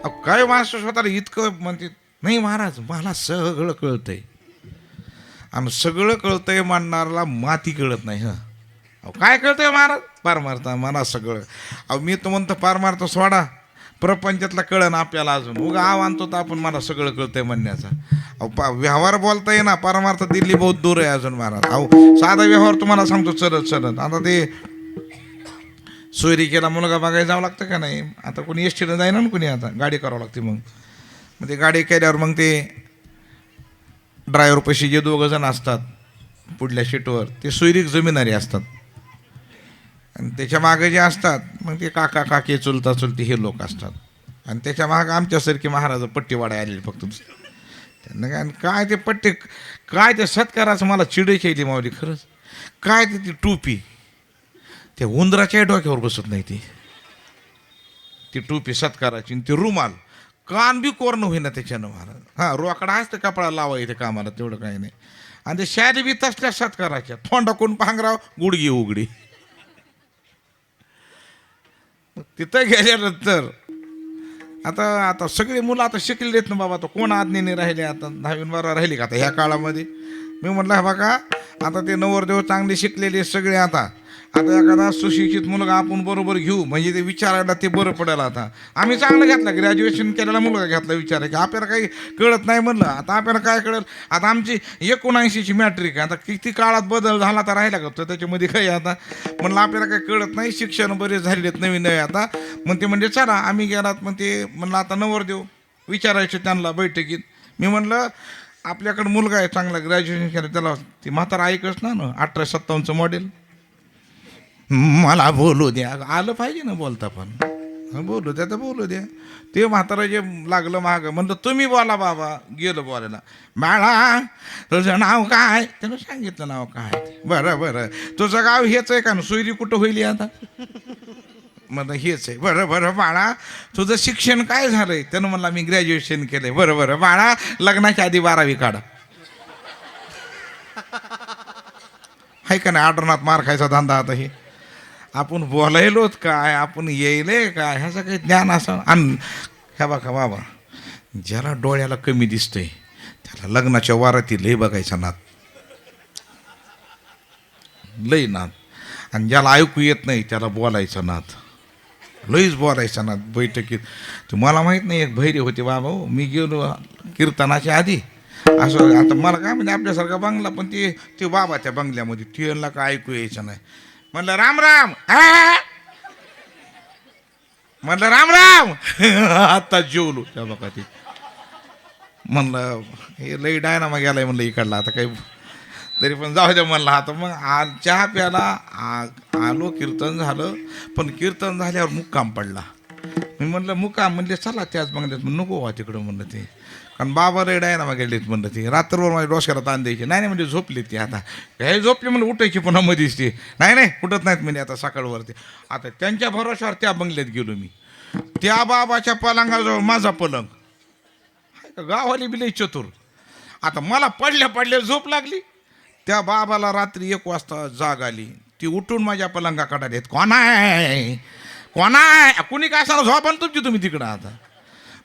काय माणसं स्वतःला इतकं म्हणते नाही महाराज मला सगळं कळतंय. आणि सगळं कळतंय म्हणणारला माती कळत नाही. अहो काय कळतंय महाराज पार मारता मला सगळं. अहो मी तर म्हणतो पार मारतो सोडा प्रपंचातला कळण आपल्याला अजून उगा आव आणतो तर आपण मला सगळं कळतंय म्हणण्याचा. अहो व्यवहार बोलता ना पारमार्थ दिल्ली बहुत दूर आहे अजून महाराज. अहो साधा व्यवहार तुम्हाला सांगतो चलत चलत. आता ते सोयरी केला मुलगा बघायला जावं लागतं का नाही. आता कोणी एस टीनं जाईना ना कोणी आता गाडी करावं लागते. मग ते गाडी केल्यावर मग ते ड्रायव्हर पैसे जे दोघं जण असतात पुढल्या सीटवर ते सोयरीक जमिनारी असतात. आणि त्याच्या मागे जे असतात मग ते काका काकी चुलता चुलती हे लोक असतात. आणि त्याच्या मागं आमच्यासारखी महाराज पट्टी वाढाय आलेली फक्त त्यांना काय ते पट्टी काय ते सत्काराचं मला चिडे केली मावली खरंच. काय ते ती टोपी त्या उंदराच्याही डोक्यावर बसत नाही ती टोपी सत्काराची. ती रुमाल कान बी कोरणं होईना त्याच्यानं महाराज. हां रोकडा असतं कपडा लावा इथे कामाला तेवढं काही नाही. आणि ते शादी बी तसल्या सत्काराच्या थोंडा कोण पांघराव गुडगी उघडी. तिथं गेल्यानंतर आता आता सगळी मुलं आता शिकलेली आहेत ना बाबा. तर कोण आज्ञेने राहिले आता 10-12 राहिली का आता ह्या काळामध्ये. मी म्हटलं बघा आता ते नवरदेव चांगले शिकलेले सगळे. आता एखादा सुशिक्षित मुलगा आपण बरोबर घेऊ म्हणजे ते विचारायला ते बरं पडेल. आता आम्ही चांगलं घेतलं ग्रॅज्युएशन केलेला मुलगा घेतला विचार की आपल्याला काही कळत नाही म्हणलं. आता आपल्याला काय कळेल. आता आमची 79ची मॅट्रिक आहे. आता किती काळात बदल झाला तर राहिला का तर त्याच्यामध्ये काही आता म्हणलं आपल्याला काही कळत नाही. शिक्षण बरेच झालेले आहेत नवीन नवे आता. मग ते म्हणजे चला आम्ही गेलात. मग ते म्हणलं आता नवरदेव विचारायचे त्यांना बैठकीत. मी म्हणलं आपल्याकडं मुलगा आहे चांगला ग्रॅज्युएशन केलं त्याला ती म्हातारा ऐकच ना 1857चं मॉडेल मला बोलू द्या. आलं पाहिजे ना बोलता पण बोलू द्या तर बोलू द्या. ते म्हातारा जे लागलं मागं म्हणलं तुम्ही बोला बाबा. गेलं बोलायला. बाळा तुझं नाव काय. त्यानं सांगितलं नाव काय. बरं बरं तुझं गाव हेच आहे का ना सोयरी कुठं होईल आता. म्हणलं हेच आहे. बरं बरं बाळा तुझं शिक्षण काय झालंय. त्यानं म्हणला मी ग्रॅज्युएशन केलंय. बरं बरं बाळा लग्नाच्या आधी 12वी काढा. हाय का नाही आढळनात मार खायचा धंदा आता हे. आपण बोलायलोत काय आपण येईले काय ह्याचं काही ज्ञान असं. आणि ह्या बघा बाबा ज्याला डोळ्याला कमी दिसतंय त्याला लग्नाच्या वाराती लय बघायचा नाद लय नाद. आणि ज्याला ऐकू येत नाही त्याला बोलायचा नाद लईच बोलायचा नाद बैठकीत. तुम्हाला माहीत नाही एक भैरी होते बाबा हो. मी गेलो कीर्तनाच्या आधी असं आता मला काय म्हणजे आपल्यासारखा बंगला पण ते बाबा त्या बंगल्यामध्ये त्यांना काय ऐकू यायचं नाही. म्हणलं राम राम. म्हणलं राम राम. आता जेवलो त्या बघा ते. म्हणलं हे लई डायनामा गेलाय म्हणलं इकडला आता काही तरी पण जाऊ द्या म्हणलं. आता मग चहा प्याला आलो कीर्तन झालं. पण कीर्तन झाल्यावर मुक्काम पडला. मी म्हणलं मुक्काम म्हणले चला त्याच बंगल्यात. नको वा तिकडं म्हणलं ते कारण बाबा लई डायनामा गेलेत म्हणलं. ते रात्रभर माझ्या डोसक्याला ताण द्यायचे. नाही म्हणजे झोपले ते. आता हे झोपले म्हणलं उठायची पुन्हा मध्येच ते नाही उठत नाहीत म्हणजे आता सकाळवरती. आता त्यांच्या भरोश्यावर त्या बंगल्यात गेलो मी. त्या बाबाच्या पलंगाजवळ माझा पलंग गावाली बिले चतुर. आता मला पडल्या झोप लागली. त्या बाबाला रात्री 1 वाजता जाग आली. ती उठून माझ्या पलंगाकडे येत. कोण आहे कुणी काय सांगा झोपा तुमची तुम्ही तिकडं. आता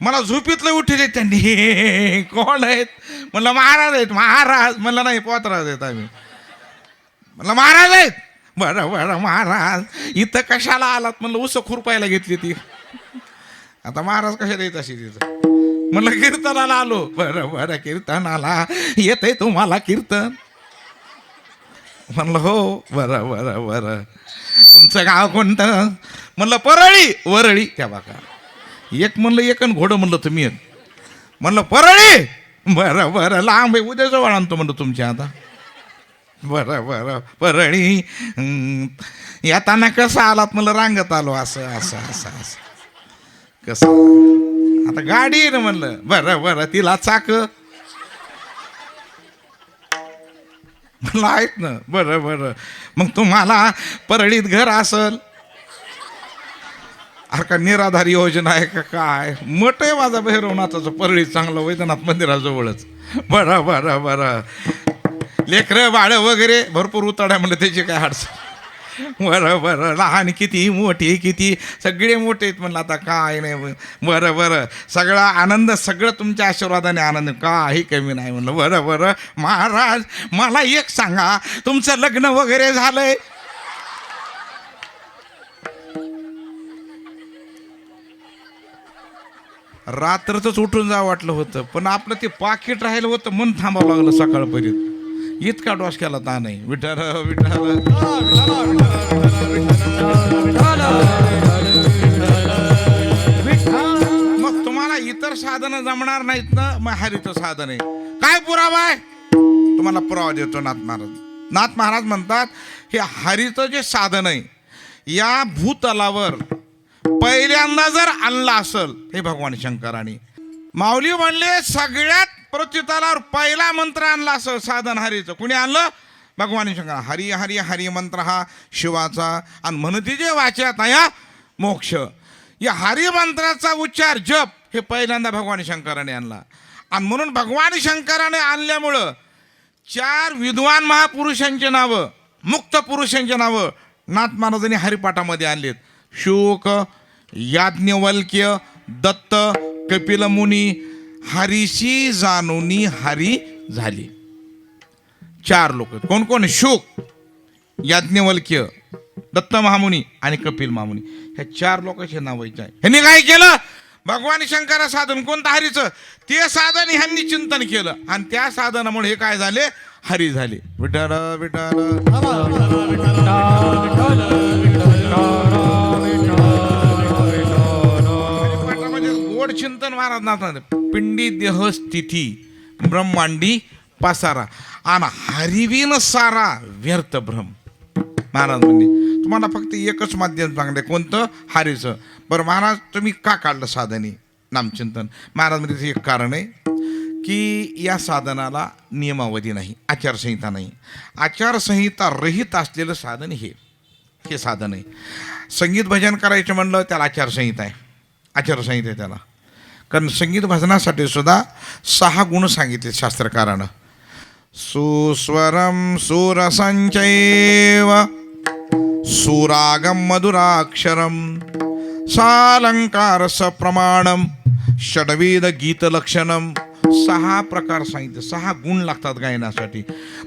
मला झोपीतलं उठले त्यांनी. कोण आहेत म्हणलं महाराज आहेत. महाराज म्हणलं नाही पोतराज आहेत आम्ही. म्हणलं महाराज आहेत. बरं बरं महाराज इथं कशाला आलात म्हणलं. उस खुरपायला घेतली ती. आता महाराज कशाला येत अशी तिथं. म्हणलं कीर्तनाला आलो. बरं बरं कीर्तनाला येतंय तुम्हाला कीर्तन. म्हणलं हो. बरं बरं बरं तुमचं गाव कोणतं. म्हणलं परळी. वरळी. त्या बाका एक म्हणलं एक आणि घोडं म्हणलं तुम्ही एक. म्हणलं परळी. बरं बरं लांब आहे उद्या जवळ आणतो म्हणलं तुमच्या आता. बरं बरं परळी येताना कसं आलात म्हणलं रांगत आलो असं असं असं असं कसं. आता गाडी आहे ना म्हणलं. बरं बरं तिला चाक म्हणलं आहेत ना. बरं बरं मग तुम्हाला परळीत घर असल. अरे का निराधार योजना आहे का काय. मठ आहे माझा भैरवनाथाचं परळीत चांगलं वैद्यनाथ मंदिराजवळच. बरं बरं बरं लेकरं बाळं वगैरे भरपूर उताड्या म्हणलं त्याची काय अडचण. बरं बरं, लहान किती मोठी किती सगळे मोठे आहेत म्हणलं, आता काय नाही. बरं बरं, सगळा आनंद सगळं तुमच्या आशीर्वादाने आनंद, काही कमी नाही म्हणलं. बरं बरं महाराज, मला एक सांगा, तुमचं लग्न वगैरे झालंय? रात्रच उठून जावं वाटलं होतं, पण आपलं ते पाकिट राहिलं होतं, मन थांबावं लागलं सकाळपर्यंत. इतका डोसक्याला ताण नाही. विठाल विठाल. मग तुम्हाला इतर साधनं जमणार नाहीत ना, मग हरीचं साधन आहे. काय पुरावा आहे? तुम्हाला पुरावा देतो नाथ महाराज. नाथ महाराज म्हणतात, हे हरीचं जे साधन आहे, या भूतलावर पहिल्यांदा जर आणला असल हे भगवान शंकराने, माऊली म्हणले सगळ्यात पृथ्वीतलावर पहिला मंत्र आणला असं साधन हरीचं. कुणी आणलं? भगवान शंकर. हरी हरी हरी मंत्र हा शिवाचा, आणि म्हणते जे वाच्यात या मोक्ष. या हरी मंत्राचा उच्चार जप हे पहिल्यांदा भगवान शंकराने आणला. आणि म्हणून भगवान शंकराने आणल्यामुळं 4 विद्वान महापुरुषांची नावं, मुक्त पुरुषांची नावं नाथ महाराजांनी हरिपाठामध्ये आणलीत. शुक, याज्ञवल्क्य, दत्त, कपिल मुनी. हरीशी जाणूनी हरी झाली. 4 लोक. कोण कोण? शुक, याज्ञवल्क्य, दत्त महामुनी आणि कपिल महामुनी. ह्या 4 लोकांचे नाव आहे. ह्यांनी काय केलं? भगवान शंकरा साधन कोणतं? हरीचं. ते साधन ह्यांनी चिंतन केलं, आणि त्या साधनामुळे हे काय झाले? हरी झाले. विठ्ठल विठ्ठल. गोड चिंतन महाराज नाथ. पिंडी देह स्थिती ब्रह्मांडी पसारा, आणि हरिविन सारा व्यर्थ भ्रम. महाराज म्हणजे तुम्हाला फक्त एकच माध्यम सांगले, कोणतं? हरीचं. बरं महाराज, तुम्ही का काढलं साधने नामचिंतन? महाराज म्हणजे एक कारण आहे की या साधनाला नियमावधी नाही, आचारसंहिता नाही. आचारसंहिता रहित असलेलं साधन हे साधन आहे. संगीत भजन करायचं म्हणलं त्याला आचारसंहिता आहे, आचारसंहिता आहे त्याला. कारण संगीत भजनासाठी सुद्धा 6 गुण सांगितले शास्त्रकारानं. सुस्वरम सुरसंचैव सुरागम मधुराक्षरम सालंकार सप्रमाणम षडविध गीतलक्षणम. 6 प्रकार सांगितले, 6 गुण लागतात गायनासाठी.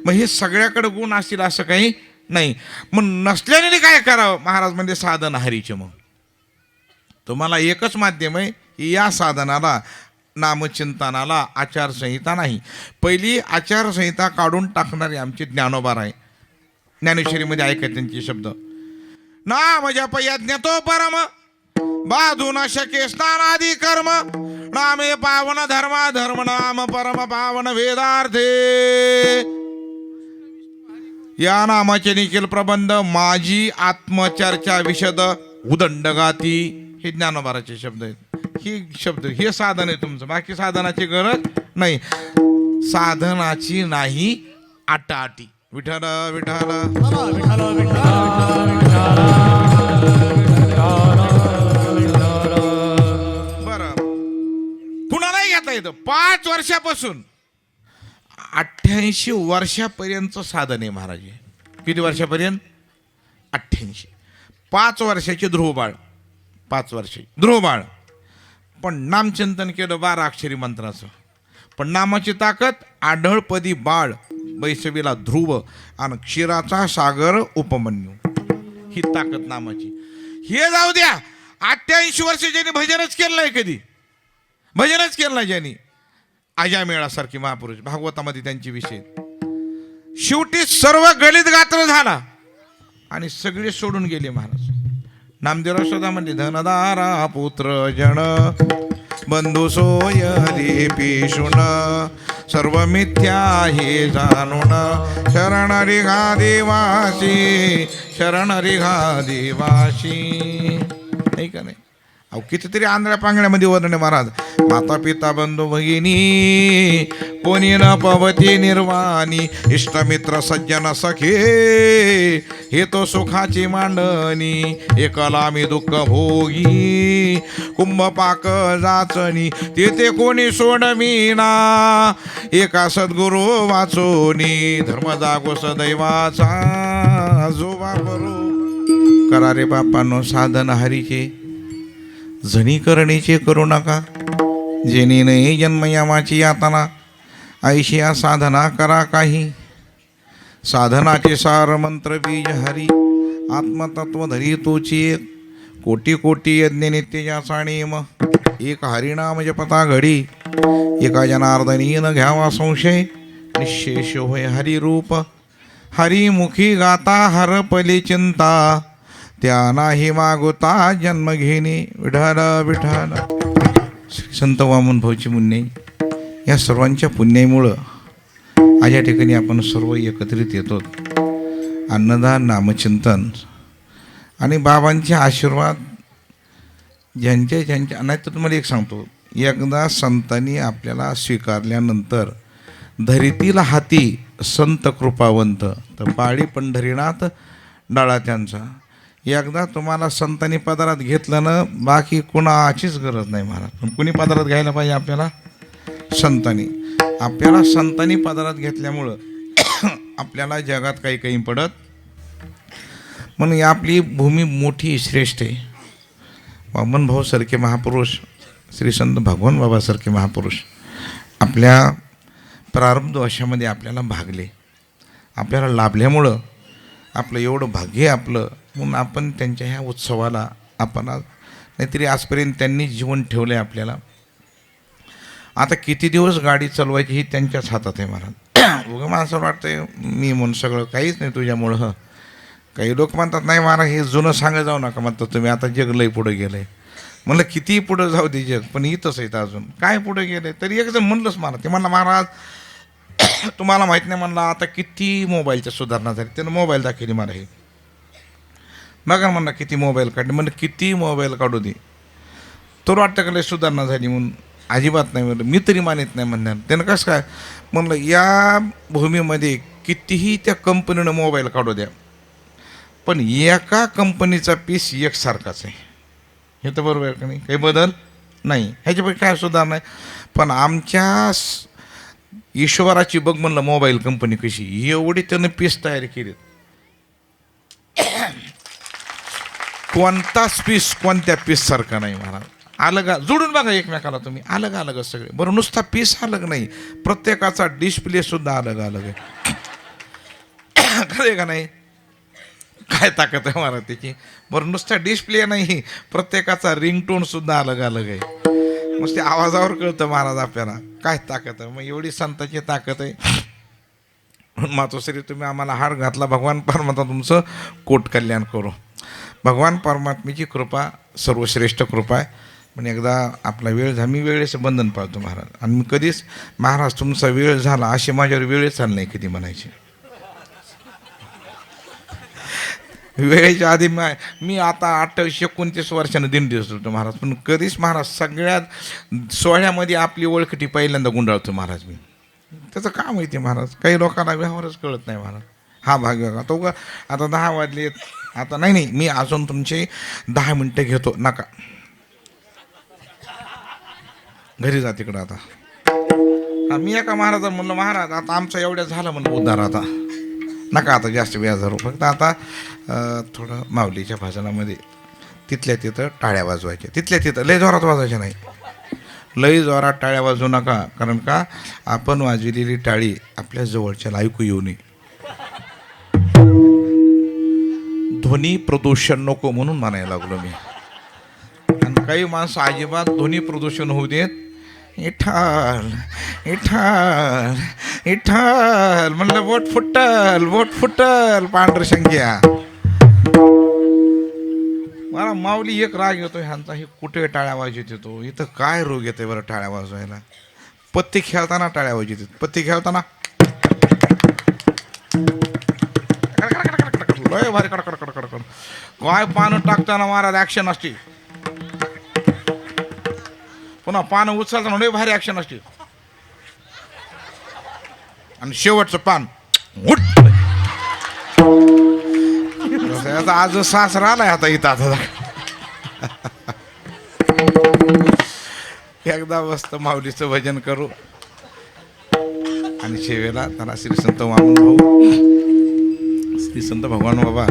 मग हे सगळ्याकडे गुण असतील असं काही नाही. मग नसल्याने काय करावं? महाराज म्हणजे साधन हरीचे. मग तुम्हाला एकच माध्यम आहे की या साधनाला, नामचिंतनाला आचारसंहिता नाही. पहिली आचारसंहिता काढून टाकणारे आमचे ज्ञानोबा आहे. ज्ञानेश्वरीमध्ये ऐकत त्यांचे शब्द. नाम जप यज्ञतो परम बाधू न शके स्नानादी कर्म नामे पावन धर्मा धर्म नाम परम पावन वेदार्थे. या नामाचे निखिल प्रबंध माझी आत्मचर्चा विशद उदंडगाती. हे ज्ञानोबाराचे शब्द आहेत. ही शब्द हे साधन आहे तुमचं. बाकी साधनाची गरज नाही. साधनाची नाही आटाआटी. विठ्ठल विठ्ठल. बरं, कुणालाही घेता येतं. 5 वर्षापासून 88 वर्षापर्यंत साधन आहे महाराज. किती वर्षापर्यंत? 88. 5 वर्षाचे ध्रुवबाळ, 5 वर्षे ध्रुवबाळ. पण नामचिंतन केलं 12 अक्षरी मंत्राचं. पण नामाची ताकद आढळपदी बाळ, वैसवीला ध्रुव, आणि क्षीराचा सागर उपमन्यू. ही ताकद नामाची. हे जाऊ द्या, 88 वर्ष ज्यांनी भजनच केलं नाही, कधी भजनच केलं नाही ज्यांनी, अजामेळासारखी महापुरुष भागवतामध्ये त्यांची विषय. शेवटी सर्व गलित गात्र झाला आणि सगळे सोडून गेले महाराज. नामदेव शोधा म्हणले, धनदारा पुत्र जन बंधू सोय पिशुन सर्व मिथ्या हे जाणून शरण रिघा देवासी शरण रिघा देवासी. नाही का नाही? अहो कितीतरी आंधळ्या पांगण्यामध्ये वर्णन महाराज. माता पिता बंधू भगिनी कोणी न पवती निर्वाणी इष्टमित्र सज्जन सखे हे तो सुखाची मांडणी एकला मी दुःख भोगी कुंभ पाक जाचणी तेथे कोणी सोडविना एका सद्गुरु वाचोनी धर्म जागो सदैवाचा जो वापरू. करा रे बापांनो साधन हरीचे, जणी करणीचे करू नका, जेणे नाही जन्मयामाची यातना, ऐशिया साधना करा काही, साधनाचे सार मंत्र बीज हरी, आत्मतत्व धरी तोची एक, कोटी कोटी यज्ञ नित्यजाचा नेम, एक हरिनाम जपता घडी, एका जनार्दनी न घ्यावा संशय, निशेष होय हरिरूप, हरिमुखी गाता हरपली चिंता, त्या नाही मागोता जन्म घेणे, विठाल विठाल. श्री संत वामन भाऊची पुण्य, या सर्वांच्या पुण्यामुळं आज या ठिकाणी आपण सर्व एकत्रित येतो. अन्नदान, नामचिंतन आणि बाबांचे आशीर्वाद ज्यांच्या नाही तर तुम्हाला एक सांगतो, एकदा संतांनी आपल्याला स्वीकारल्यानंतर धरितील हाती संत कृपावंत, तर पाळी पंढरीनाथ डाळा त्यांचा. एकदा तुम्हाला संतांनी पदारात घेतलं ना, बाकी कुणाचीच गरज नाही महाराज. पण कुणी पदारात घ्यायला पाहिजे आपल्याला? संतांनी. आपल्याला संतांनी पदारात घेतल्यामुळं आपल्याला जगात काही काही पडत म्हणून आपली भूमी मोठी श्रेष्ठ आहे. वामन भाऊ सारखे महापुरुष, श्री संत भगवान बाबा सारखे महापुरुष आपल्या प्रारब्ध वर्षामध्ये आपल्याला भागले, आपल्याला लाभल्यामुळं आपलं एवढं भाग्य आपलं, म्हणून आपण त्यांच्या ह्या उत्सवाला आपण नाहीतरी आजपर्यंत त्यांनी जीवन ठेवलं आहे आपल्याला. आता किती दिवस गाडी चालवायची ही त्यांच्याच हातात आहे महाराज. उगं मला असं वाटतंय मी म्हणून सगळं काहीच नाही तुझ्यामुळं. काही लोक म्हणतात नाही महाराज हे जुनं सांगा जाऊ नका, म्हणतात तुम्ही आता जग लई पुढं गेलं आहे. म्हणलं किती पुढं जाऊ दे जग, पण इथंच आहेत अजून काय पुढं गेलं. तरी एक जण म्हणलंच मला, ते म्हणलं महाराज तुम्हाला माहीत नाही, म्हणलं आता किती मोबाईलच्या सुधारणा झाली. त्यानं मोबाईल दाखवली मला, हे बघा म्हणलं किती मोबाईल काढले. म्हणलं किती मोबाईल काढू दे, तर वाटतं का लय सुधारणा झाली म्हणून? अजिबात नाही म्हणलं, मी तरी मानित नाही म्हणणार. त्यानं कसं काय म्हणलं, या भूमीमध्ये कितीही त्या कंपनीनं मोबाईल काढू द्या, पण एका कंपनीचा पीस एकसारखाच आहे. हे तर बरोबर आहे का नाही? काही बदल नाही, ह्याच्यापैकी काय सुधारणा नाही. पण आमच्या ईश्वराची बघ म्हणलं मोबाईल कंपनी कशी, एवढी त्यानं पीस तयार केली. कोणताच पीस कोणत्या पीस सारखा नाही महाराज. अलग जोडून बघा एकमेकाला तुम्ही, अलग अलग सगळे. बरं नुसता पीस अलग नाही, प्रत्येकाचा डिस्प्ले सुद्धा अलग अलग आहे. खरं का नाही? काय ताकद आहे महाराज त्याची. बरं नुसता डिस्प्ले नाही, प्रत्येकाचा रिंगटोन सुद्धा अलग अलग आहे. नुसते आवाजावर कळतं महाराज आपल्याला काय ताकद आहे. मग एवढी संतांची ताकद आहे. मातोश्री तुम्ही आम्हाला हार घातला, भगवान परमात्मा तुमचं कोट कल्याण करो. भगवान परमात्म्याची कृपा सर्वश्रेष्ठ कृपा आहे. पण एकदा आपला वेळ झाला, मी वेळेचं बंधन पाळतो महाराज. आणि मी कधीच महाराज तुमचा वेळ झाला असे माझ्यावर वेळच चाल नाही कधी म्हणायचे. वेळेच्या आधी मी आता 28-29 वर्षानं दिंडी होतो महाराज, पण कधीच महाराज सगळ्यात सोहळ्यामध्ये आपली ओळखटी पहिल्यांदा गुंडाळतो महाराज मी. त्याचं काम माहिती महाराज, काही लोकांना व्यवहारच कळत नाही महाराज. हा भाग बघा तो का आता 10 वाजले, आता नाही मी अजून तुमचे 10 मिनटं घेतो, नका घरी जा तिकडं आता. मी एका महाराजांना म्हणलं महाराज आता आमचं एवढ्या झालं म्हणलं उद्धार, आता नका आता जास्त व्याज धरू, फक्त आता थोडं माऊलीच्या भाजनामध्ये तिथल्या तिथं टाळ्या वाजवायच्या, तिथल्या तिथं लय जोरात वाजवायच्या नाही, लय जोरात टाळ्या वाजवू नका. कारण का आपण वाजविलेली टाळी आपल्या जवळच्याला ऐकू येऊ नये. ध्वनी प्रदूषण नको म्हणून म्हणायला लागलो मी. आणि काही माणसं अजिबात ध्वनी प्रदूषण होऊ देत. इठाल इठाल इठाल म्हणलं बोट फुटल पांढरशंक्या. मला माऊली एक राग येतो ह्यांचा, हे कुठे टाळ्या वाजवत येतो, इथं काय रोग येते बरं टाळ्या वाजवायला. पत्ती खेळताना टाळ्या वाजवत येतात, पत्ती खेळताना लय भारी कडकड काय पानं टाकताना महाराज ऍक्शन असते, पुन्हा पानं उचलताना लय भारी ऍक्शन असते. आणि शेवटचं पान उठ. आज सासरा आलाय आता इथं आता एकदा मस्त माऊलीचं भजन करू आणि शेवेला त्याला श्री संत वामन भाऊ, श्री संत भगवान बाबा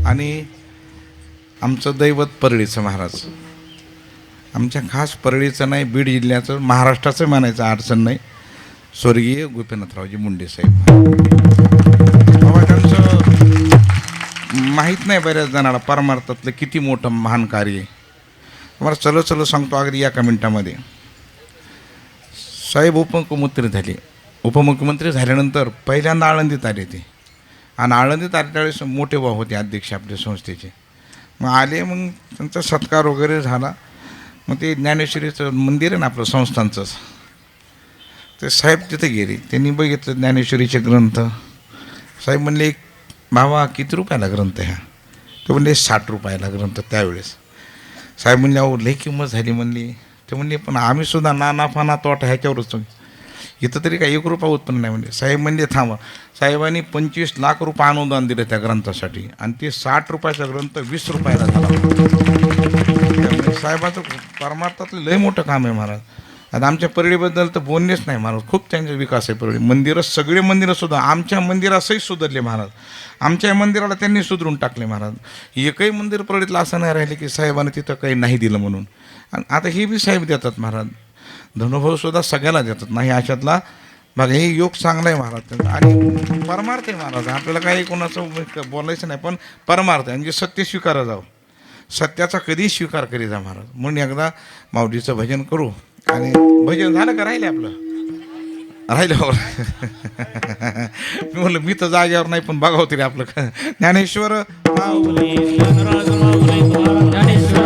आणि आमचं दैवत परळीचं महाराज, आमच्या खास परळीचं नाही, बीड जिल्ह्याचं, महाराष्ट्राचं म्हणायचं अडचण नाही, स्वर्गीय गोपीनाथरावजी मुंडे साहेब. बाबा त्यांचं माहीत नाही बऱ्याच जणाला परमार्थातलं किती मोठं महान कार्य आहे. मला चलो चलो सांगतो अगदी एका मिनटामध्ये. साहेब उपमुख्यमंत्री झाल्यानंतर पहिल्यांदा आळंदीत आले ते, आणि आळंदीत आले त्यावेळेस मोठे भाऊ होते अध्यक्ष आपल्या संस्थेचे. मग आले, मग त्यांचा सत्कार वगैरे झाला. मग ते ज्ञानेश्वरीचं मंदिर आहे ना आपलं संस्थांचंच, ते साहेब तिथे गेले. त्यांनी बघितलं ज्ञानेश्वरीचे ग्रंथ. साहेब म्हणले, बाबा किती रुपयाला ग्रंथ ह्या? ते म्हणले 60 रुपयाला ग्रंथ त्यावेळेस. साहेब म्हणले, अहो लई किंमत झाली म्हणली. ते म्हणले, पण आम्ही सुद्धा ना फाना तोटा ह्याच्यावरच, इथं तरी काही 1 रुपया उत्पन्न नाही म्हणले. साहेब म्हणले, थांबा. साहेबांनी 25 लाख रुपये अनुदान दिलं त्या ग्रंथासाठी, आणि ते 60 रुपयाचा ग्रंथ 20 रुपयाला झाला. साहेबाचं परमार्थातलं लय मोठं काम आहे महाराज. आता आमच्या परळीबद्दल तर बोलणेच नाही महाराज, खूप त्यांचा विकास आहे परळी. मंदिरं, सगळे मंदिरं सुद्धा आमच्या मंदिरासही सुधारले महाराज. आमच्या मंदिराला त्यांनी सुधरून टाकले महाराज. एकही मंदिर परळीतलं असं नाही राहिले की साहेबांनी तिथं काही नाही दिलं म्हणून. आणि आता हे बी साहेब देतात महाराज, धनुभाऊसुद्धा सगळ्याला देतात, नाही अशातला बघा. हे योग चांगला आहे महाराज, आणि परमार्थ आहे महाराज. आपल्याला काही कोणाचं बोलायचं नाही, पण परमार्थ आहे. म्हणजे सत्य स्वीकारा जावं, सत्याचा कधी स्वीकार करी जा महाराज. म्हणून एकदा माऊलीचं भजन करू. आणि भजन झालं का राहिले आपलं? राहिल्यावर मी म्हणलं मी तर जागेवर नाही, पण बघावं तरी आपलं ज्ञानेश्वर माऊली, ज्ञानेश्वर